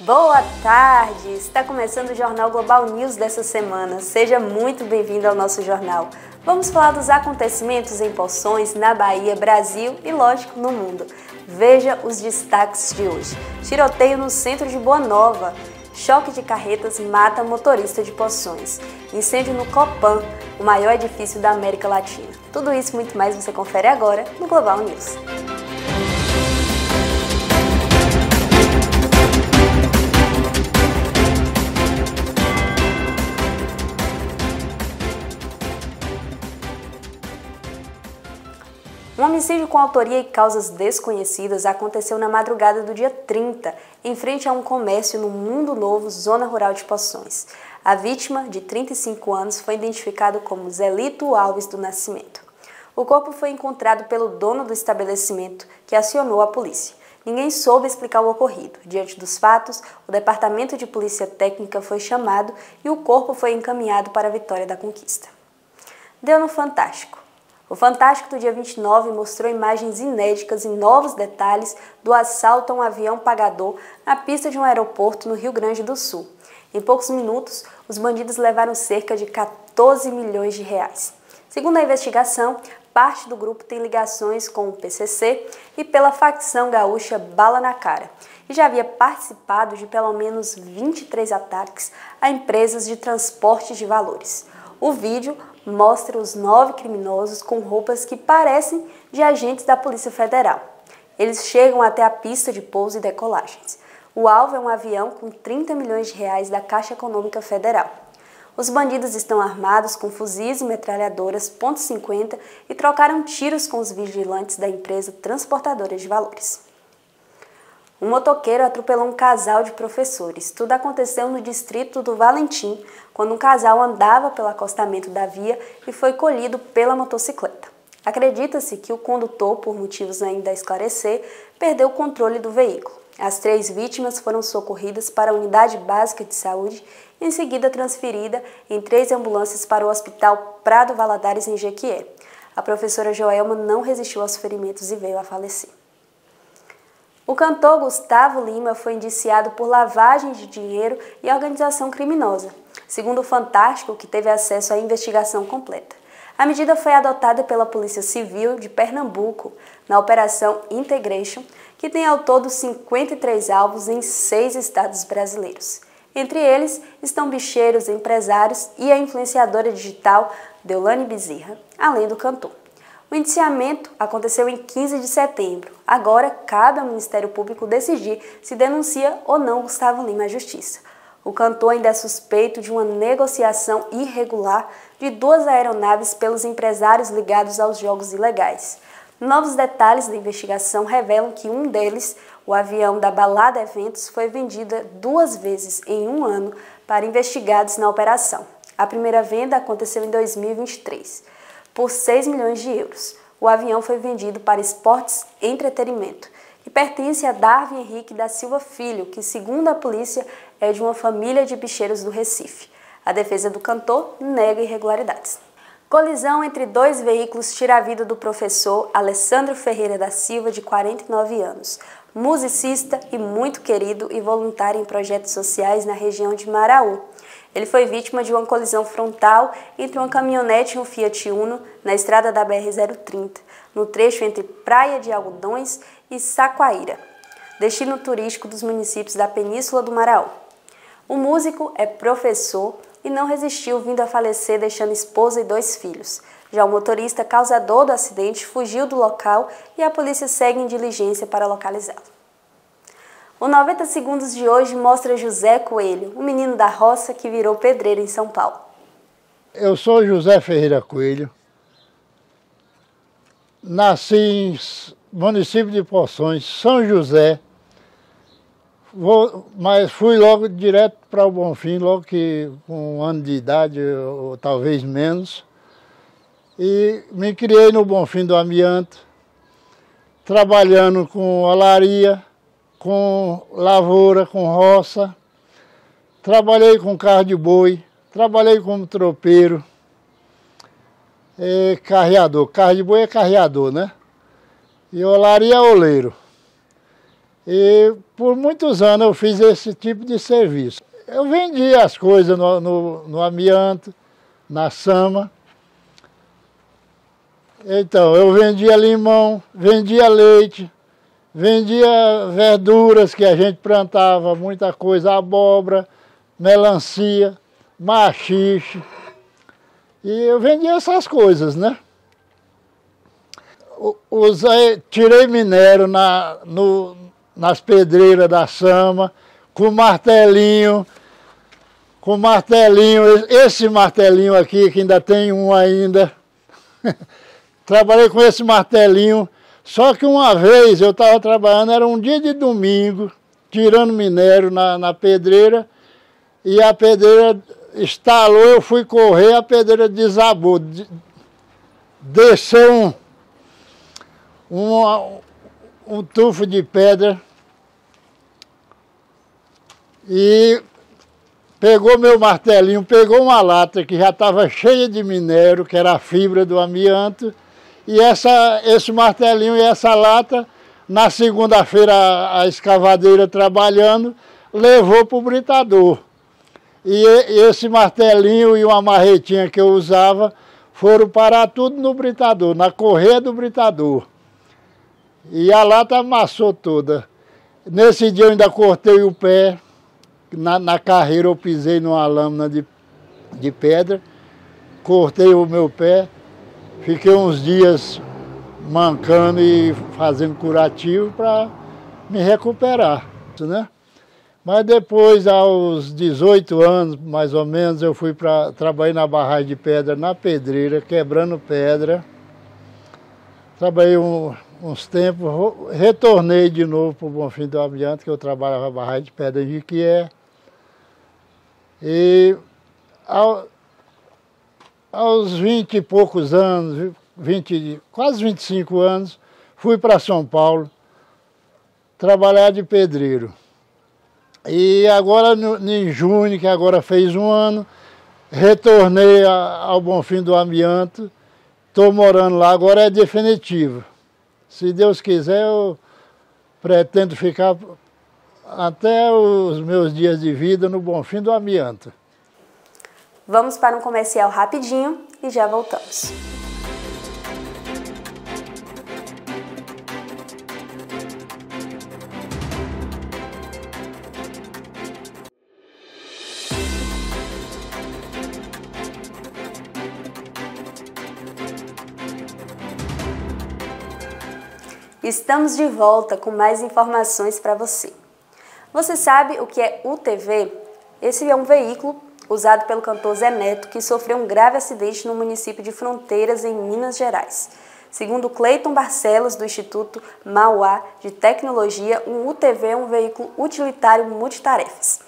Boa tarde! Está começando o Jornal Global News dessa semana. Seja muito bem-vindo ao nosso jornal. Vamos falar dos acontecimentos em Poções, na Bahia, Brasil e, lógico, no mundo. Veja os destaques de hoje. Tiroteio no centro de Boa Nova. Choque de carretas mata motorista de Poções. Incêndio no Copan, o maior edifício da América Latina. Tudo isso e muito mais você confere agora no Global News. Um homicídio com autoria e causas desconhecidas aconteceu na madrugada do dia 30, em frente a um comércio no Mundo Novo, zona rural de Poções. A vítima, de 35 anos, foi identificada como Zelito Alves do Nascimento. O corpo foi encontrado pelo dono do estabelecimento, que acionou a polícia. Ninguém soube explicar o ocorrido. Diante dos fatos, o Departamento de Polícia Técnica foi chamado e o corpo foi encaminhado para a Vitória da Conquista. Deu no Fantástico. O Fantástico do dia 29 mostrou imagens inéditas e novos detalhes do assalto a um avião pagador na pista de um aeroporto no Rio Grande do Sul. Em poucos minutos, os bandidos levaram cerca de 14 milhões de reais. Segundo a investigação, parte do grupo tem ligações com o PCC e pela facção gaúcha Bala na Cara, e já havia participado de pelo menos 23 ataques a empresas de transporte de valores. O vídeo mostra os 9 criminosos com roupas que parecem de agentes da Polícia Federal. Eles chegam até a pista de pouso e decolagens. O alvo é um avião com 30 milhões de reais da Caixa Econômica Federal. Os bandidos estão armados com fuzis e metralhadoras .50 e trocaram tiros com os vigilantes da empresa transportadora de valores. Um motoqueiro atropelou um casal de professores. Tudo aconteceu no distrito do Valentim, quando um casal andava pelo acostamento da via e foi colhido pela motocicleta. Acredita-se que o condutor, por motivos ainda a esclarecer, perdeu o controle do veículo. As 3 vítimas foram socorridas para a Unidade Básica de Saúde e em seguida transferida em 3 ambulâncias para o Hospital Prado Valadares, em Jequié. A professora Joelma não resistiu aos ferimentos e veio a falecer. O cantor Gustavo Lima foi indiciado por lavagem de dinheiro e organização criminosa, segundo o Fantástico, que teve acesso à investigação completa. A medida foi adotada pela Polícia Civil de Pernambuco, na Operação Integration, que tem ao todo 53 alvos em 6 estados brasileiros. Entre eles estão bicheiros, empresários e a influenciadora digital Deolane Bezerra, além do cantor. O indiciamento aconteceu em 15 de setembro. Agora, cabe ao Ministério Público decidir se denuncia ou não Gustavo Lima à Justiça. O cantor ainda é suspeito de uma negociação irregular de 2 aeronaves pelos empresários ligados aos jogos ilegais. Novos detalhes da investigação revelam que um deles, o avião da Balada Eventos, foi vendido 2 vezes em um ano para investigados na operação. A primeira venda aconteceu em 2023. Por 6 milhões de euros. O avião foi vendido para Esportes Entretenimento e pertence a Darwin Henrique da Silva Filho, que, segundo a polícia, é de uma família de bicheiros do Recife. A defesa do cantor nega irregularidades. Colisão entre 2 veículos tira a vida do professor Alessandro Ferreira da Silva, de 49 anos, musicista e muito querido e voluntário em projetos sociais na região de Maraú. Ele foi vítima de uma colisão frontal entre uma caminhonete e um Fiat Uno na estrada da BR-030, no trecho entre Praia de Algodões e Saquaíra, destino turístico dos municípios da Península do Maraú. O músico é professor e não resistiu, vindo a falecer, deixando esposa e 2 filhos. Já o motorista causador do acidente fugiu do local e a polícia segue em diligência para localizá-lo. O 90 Segundos de hoje mostra José Coelho, um menino da roça que virou pedreiro em São Paulo. Eu sou José Ferreira Coelho, nasci em município de Poções, São José, mas fui logo direto para o Bonfim, logo que com 1 ano de idade, ou talvez menos, e me criei no Bonfim do Amianto, trabalhando com olaria, com lavoura, com roça, trabalhei com carro de boi, trabalhei como tropeiro, carreador. Carro de boi é carreador, né? E olaria é oleiro. E por muitos anos eu fiz esse tipo de serviço. Eu vendia as coisas no amianto, na Sama. Então, eu vendia limão, vendia leite, vendia verduras que a gente plantava, muita coisa, abóbora, melancia, maxixe. E eu vendia essas coisas, né? Tirei minério nas pedreiras da Sama, com martelinho, esse martelinho aqui, que ainda tem um ainda. Trabalhei com esse martelinho, só que uma vez eu estava trabalhando, era um dia de domingo, tirando minério na pedreira, e a pedreira estalou, eu fui correr, a pedreira desabou, desceu um tufo de pedra e pegou meu martelinho, pegou uma lata que já estava cheia de minério, que era a fibra do amianto, e esse martelinho e essa lata, na segunda-feira a escavadeira trabalhando, levou para o britador. E esse martelinho e uma marretinha que eu usava foram parar tudo no britador, na correia do britador. E a lata amassou toda. Nesse dia eu ainda cortei o pé, na carreira eu pisei numa lâmina de pedra, cortei o meu pé, fiquei uns dias mancando e fazendo curativo para me recuperar, né? Mas depois, aos 18 anos, mais ou menos, eu fui para trabalhar na barragem de pedra, na pedreira, quebrando pedra. Trabalhei uns tempos, retornei de novo para o Bonfim do Amianto, que eu trabalhava na barragem de pedra em Jequié. E aos 20 e poucos anos, quase 25 anos, fui para São Paulo trabalhar de pedreiro. E agora, em junho, que agora fez um ano, retornei ao Bonfim do Amianto, estou morando lá, agora é definitivo. Se Deus quiser, eu pretendo ficar até os meus dias de vida no Bonfim do Amianto. Vamos para um comercial rapidinho e já voltamos. Estamos de volta com mais informações para você. Você sabe o que é UTV? Esse é um veículo usado pelo cantor Zé Neto, que sofreu um grave acidente no município de Fronteiras, em Minas Gerais. Segundo Cleiton Barcelos, do Instituto Mauá de Tecnologia, um UTV é um veículo utilitário multitarefas.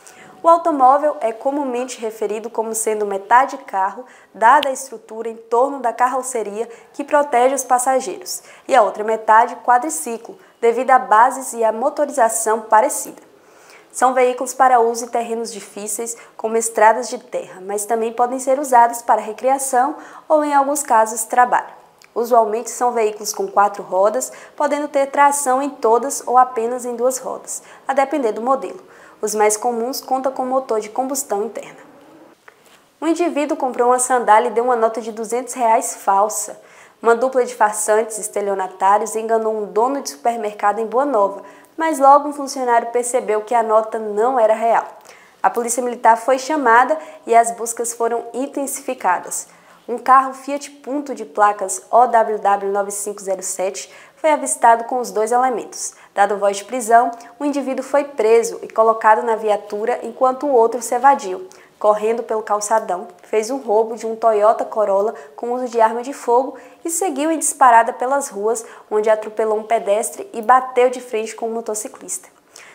O automóvel é comumente referido como sendo metade carro, dada a estrutura em torno da carroceria que protege os passageiros, e a outra metade quadriciclo, devido a bases e a motorização parecida. São veículos para uso em terrenos difíceis, como estradas de terra, mas também podem ser usados para recreação ou, em alguns casos, trabalho. Usualmente são veículos com 4 rodas, podendo ter tração em todas ou apenas em 2 rodas, a depender do modelo. Os mais comuns contam com motor de combustão interna. Um indivíduo comprou uma sandália e deu uma nota de R$200 falsa. Uma dupla de farsantes estelionatários enganou um dono de supermercado em Boa Nova, mas logo um funcionário percebeu que a nota não era real. A polícia militar foi chamada e as buscas foram intensificadas. Um carro Fiat Punto de placas OWW 9507 foi avistado com os 2 elementos. Dado voz de prisão, o indivíduo foi preso e colocado na viatura enquanto o outro se evadiu. Correndo pelo calçadão, fez um roubo de um Toyota Corolla com uso de arma de fogo e seguiu em disparada pelas ruas, onde atropelou um pedestre e bateu de frente com um motociclista,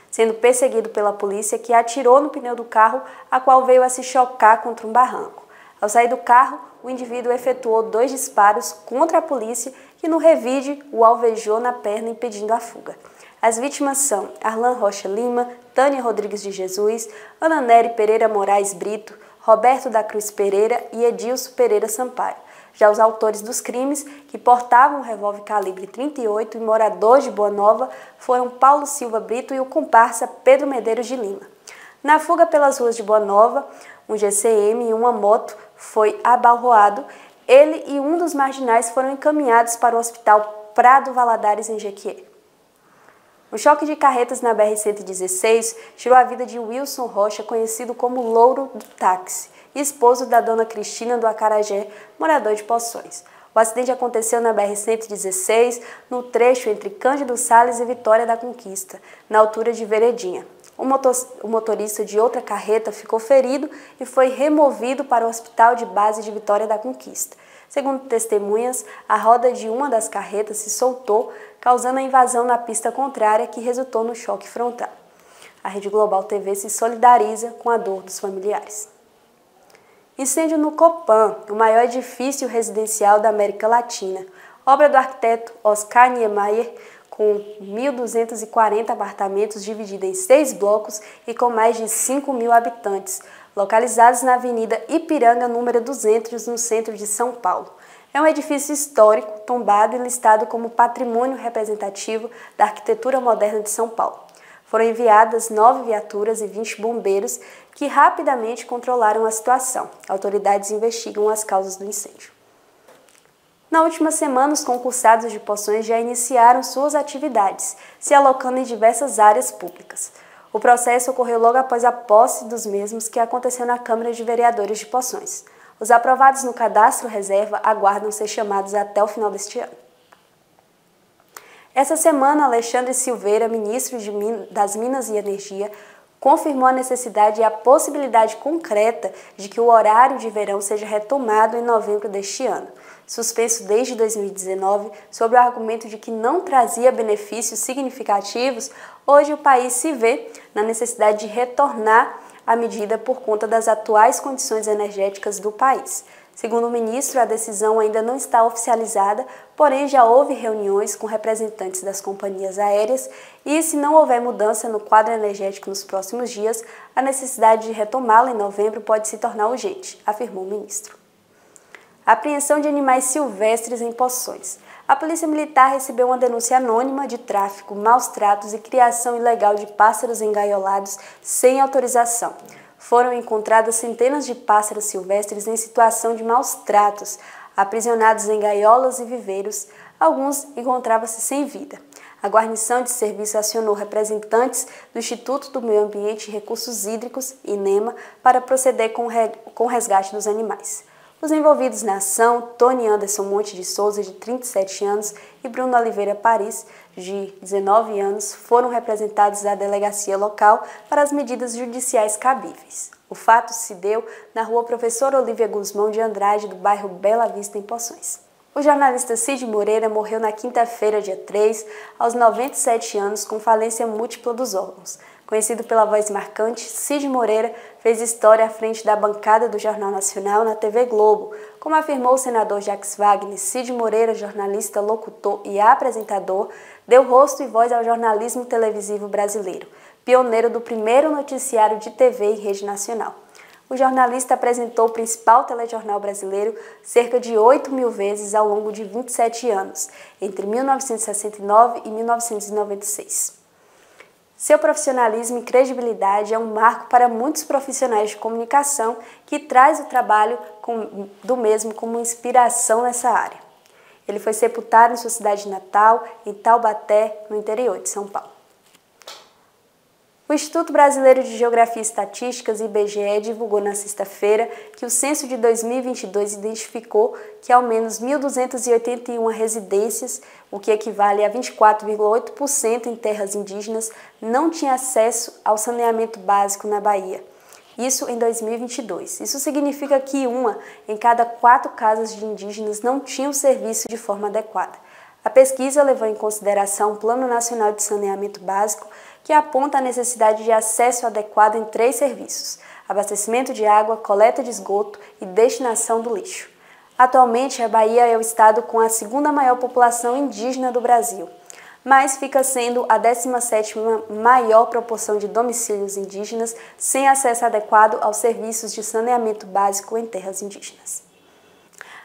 sendo perseguido pela polícia, que atirou no pneu do carro, a qual veio a se chocar contra um barranco. Ao sair do carro, o indivíduo efetuou 2 disparos contra a polícia, que no revide o alvejou na perna, impedindo a fuga. As vítimas são Arlan Rocha Lima, Tânia Rodrigues de Jesus, Ana Nery Pereira Moraes Brito, Roberto da Cruz Pereira e Edilson Pereira Sampaio. Já os autores dos crimes, que portavam um revólver calibre 38 e moradores de Boa Nova, foram Paulo Silva Brito e o comparsa Pedro Medeiros de Lima. Na fuga pelas ruas de Boa Nova, um GCM e uma moto foi abalroado. Ele e um dos marginais foram encaminhados para o Hospital Prado Valadares, em Jequié. O choque de carretas na BR-116 tirou a vida de Wilson Rocha, conhecido como Louro do Táxi, esposo da dona Cristina do Acarajé, morador de Poções. O acidente aconteceu na BR-116, no trecho entre Cândido Sales e Vitória da Conquista, na altura de Veredinha. O motorista de outra carreta ficou ferido e foi removido para o Hospital de Base de Vitória da Conquista. Segundo testemunhas, a roda de uma das carretas se soltou, causando a invasão na pista contrária, que resultou no choque frontal. A Rede Global TV se solidariza com a dor dos familiares. Incêndio no Copan, o maior edifício residencial da América Latina. Obra do arquiteto Oscar Niemeyer, com 1.240 apartamentos divididos em 6 blocos e com mais de 5.000 habitantes, localizados na Avenida Ipiranga, número 200, no centro de São Paulo. É um edifício histórico, tombado e listado como patrimônio representativo da arquitetura moderna de São Paulo. Foram enviadas 9 viaturas e 20 bombeiros que rapidamente controlaram a situação. Autoridades investigam as causas do incêndio. Na última semana, os concursados de Poções já iniciaram suas atividades, se alocando em diversas áreas públicas. O processo ocorreu logo após a posse dos mesmos, que aconteceu na Câmara de Vereadores de Poções. Os aprovados no cadastro reserva aguardam ser chamados até o final deste ano. Essa semana, Alexandre Silveira, ministro das Minas e Energia, confirmou a necessidade e a possibilidade concreta de que o horário de verão seja retomado em novembro deste ano. Suspenso desde 2019, sob o argumento de que não trazia benefícios significativos, hoje o país se vê na necessidade de retornar à medida por conta das atuais condições energéticas do país. Segundo o ministro, a decisão ainda não está oficializada, porém já houve reuniões com representantes das companhias aéreas e, se não houver mudança no quadro energético nos próximos dias, a necessidade de retomá-la em novembro pode se tornar urgente, afirmou o ministro. Apreensão de animais silvestres em Poções. A Polícia Militar recebeu uma denúncia anônima de tráfico, maus tratos e criação ilegal de pássaros engaiolados sem autorização. Foram encontradas centenas de pássaros silvestres em situação de maus tratos, aprisionados em gaiolas e viveiros. Alguns encontravam-se sem vida. A guarnição de serviço acionou representantes do Instituto do Meio Ambiente e Recursos Hídricos, INEMA, para proceder com o resgate dos animais. Os envolvidos na ação, Tony Anderson Monte de Souza, de 37 anos, e Bruno Oliveira Paris, de 19 anos, foram representados à delegacia local para as medidas judiciais cabíveis. O fato se deu na rua Professor Olívia Guzmão de Andrade, do bairro Bela Vista, em Poções. O jornalista Cid Moreira morreu na quinta-feira, dia 3, aos 97 anos, com falência múltipla dos órgãos. Conhecido pela voz marcante, Cid Moreira fez história à frente da bancada do Jornal Nacional na TV Globo. Como afirmou o senador Jacques Wagner, Cid Moreira, jornalista, locutor e apresentador, deu rosto e voz ao jornalismo televisivo brasileiro, pioneiro do primeiro noticiário de TV em rede nacional. O jornalista apresentou o principal telejornal brasileiro cerca de 8.000 vezes ao longo de 27 anos, entre 1969 e 1996. Seu profissionalismo e credibilidade é um marco para muitos profissionais de comunicação que traz o trabalho do mesmo como inspiração nessa área. Ele foi sepultado em sua cidade natal, em Taubaté, no interior de São Paulo. O Instituto Brasileiro de Geografia e Estatísticas, IBGE, divulgou na sexta-feira que o censo de 2022 identificou que ao menos 1.281 residências, o que equivale a 24,8% em terras indígenas, não tinham acesso ao saneamento básico na Bahia. Isso em 2022. Isso significa que 1 em cada 4 casas de indígenas não tinha o serviço de forma adequada. A pesquisa levou em consideração o Plano Nacional de Saneamento Básico, que aponta a necessidade de acesso adequado em 3 serviços: abastecimento de água, coleta de esgoto e destinação do lixo. Atualmente, a Bahia é o estado com a 2ª maior população indígena do Brasil, mas fica sendo a 17ª maior proporção de domicílios indígenas sem acesso adequado aos serviços de saneamento básico em terras indígenas.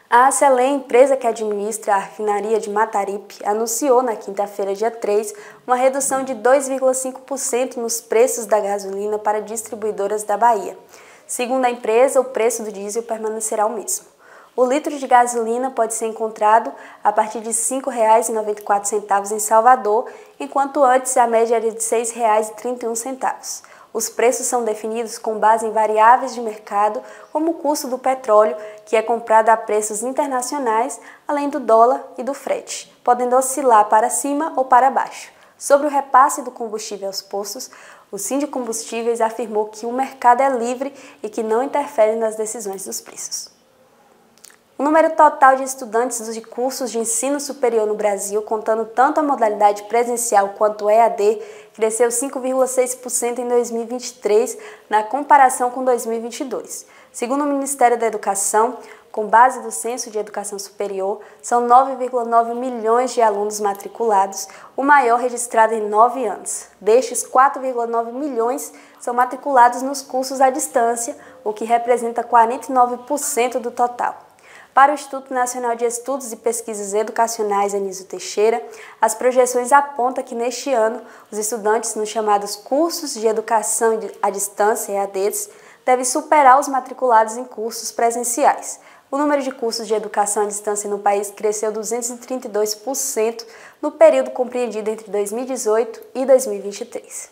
A Acelen, empresa que administra a refinaria de Mataripe, anunciou na quinta-feira, dia 3, uma redução de 2,5% nos preços da gasolina para distribuidoras da Bahia. Segundo a empresa, o preço do diesel permanecerá o mesmo. O litro de gasolina pode ser encontrado a partir de R$ 5,94 em Salvador, enquanto antes a média era de R$ 6,31. Os preços são definidos com base em variáveis de mercado, como o custo do petróleo, que é comprado a preços internacionais, além do dólar e do frete, podendo oscilar para cima ou para baixo. Sobre o repasse do combustível aos postos, o Sindicombustíveis afirmou que o mercado é livre e que não interfere nas decisões dos preços. O número total de estudantes de cursos de ensino superior no Brasil, contando tanto a modalidade presencial quanto EAD, cresceu 5,6% em 2023, na comparação com 2022. Segundo o Ministério da Educação, com base do Censo de Educação Superior, são 9,9 milhões de alunos matriculados, o maior registrado em 9 anos. Destes, 4,9 milhões são matriculados nos cursos à distância, o que representa 49% do total. Para o Instituto Nacional de Estudos e Pesquisas Educacionais Anísio Teixeira, as projeções apontam que neste ano os estudantes nos chamados cursos de educação à distância, EADs, devem superar os matriculados em cursos presenciais. O número de cursos de educação à distância no país cresceu 232% no período compreendido entre 2018 e 2023.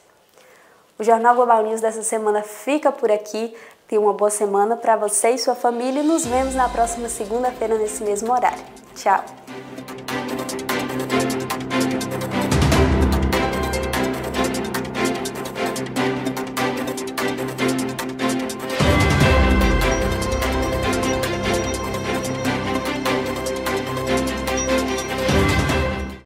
O Jornal Global News dessa semana fica por aqui. Tenha uma boa semana para você e sua família e nos vemos na próxima segunda-feira nesse mesmo horário. Tchau!